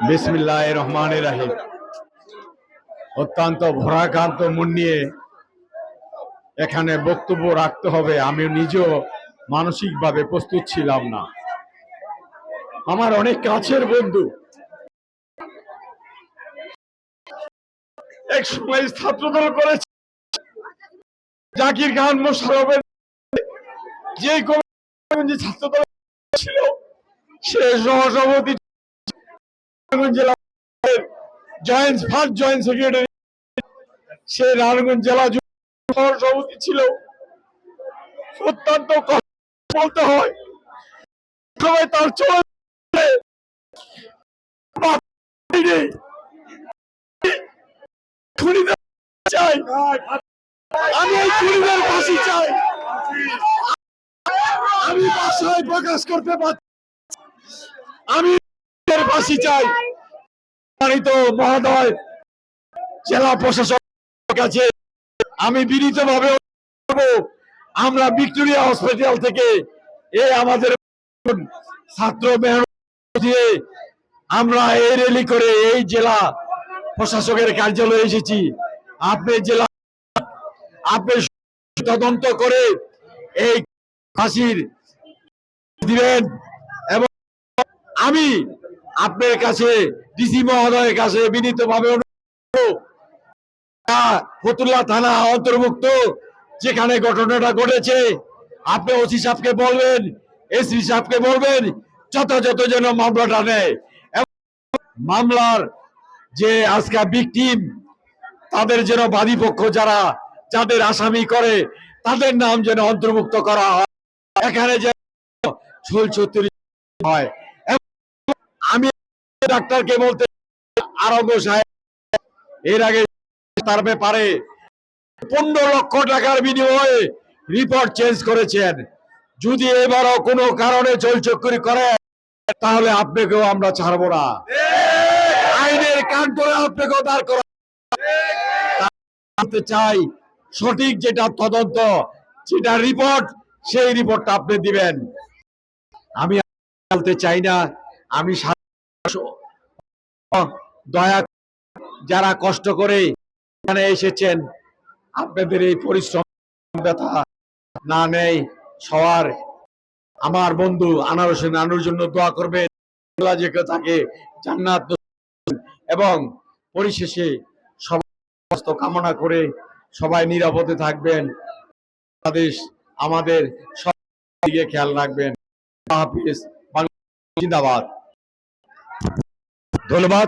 বিসমিল্লাহির রহমানির রহিম। অত্যন্ত ভরাক্রান্ত মন নিয়ে এখানে বক্তব্য রাখতে হবে, আমি নিজেও মানসিকভাবে প্রস্তুত ছিলাম না। আমার অনেক কাছের বন্ধু, এক সময় ছাত্রদল করেছে, জাকির খান মোশাররফের যে কমিটি ছাত্রদল ছিল সে সহসভাপতি, জেলা ফার্স্ট জয়েন্ট সেক্রেটারি, সে নারায়ণগঞ্জ জেলা সভাপতি ছিল। অত্যন্ত বলতে হয় সবাই তার চলে চাই, আমি এই খুনিদের ফাঁসি চাই। আমি ভাষায় প্রকাশ করতে পারছি, আমি ফাঁসি চাই। মহোদয়, জেলা প্রশাসনের কাছে আমি বিনীতভাবে আমরা ভিক্টোরিয়া হসপিটাল থেকে আমাদের ছাত্র দিয়ে আমরা এই র্যালি করে এই জেলা প্রশাসকের কার্যালয়ে এসেছি। আপনি জেলা তদন্ত করে এই ফাঁসির দিবেন এবং আমি আপনার কাছে ডিসি মহোদয়ের কাছে বিনীতভাবে ফতুল্লা থানা অন্তর্ভুক্ত যেখানে ঘটনাটা ঘটেছে আপনি ওসি সাহেবকে বলবেন, এসপি সাহেবকে বলবেন যথাযথ যেন মামলাটা নেয়। মামলার যে আজকে ভিকটিম তাদের যেন বাদী পক্ষ যাদের আসামি করে তাদের নাম যেন অন্তর্ভুক্ত করা হয়, এখানে যেন ছুলছুত্রি হয়। আমি ডাক্তারকে বলতে আরোগ্য সাহেব এর আগে তার ব্যাপারে 15 লক্ষ টাকার বিনিময়ে রিপোর্ট চেঞ্জ করেছেন। যদি এবারও কোনো কারণে চলচক্করি করে তাহলে আপনাকেও আমরা ছাড়বো না, আইনের কান ধরে আপনাকেও দাঁড় করা চাই। সঠিক যেটা তদন্ত, যেটা রিপোর্ট, সেই রিপোর্টটা আপনি দিবেন। আমি বলতে চাই না, আমি দয়া যারা কষ্ট করে এখানে এসেছেন আপনাদের এই পরিশ্রম ব্যথা না নেই সবার। আমার বন্ধু আনার হোসেন আনুর জন্য দোয়া করবেন, তাকে জান্নাত এবং পরিশেষে সমস্ত কামনা করে সবাই নিরাপদে থাকবেন। বাংলাদেশ আমাদের সব দিকে খেয়াল রাখবেন। হাফিজ, বাংলাদেশ জিন্দাবাদ। ধন্যবাদ।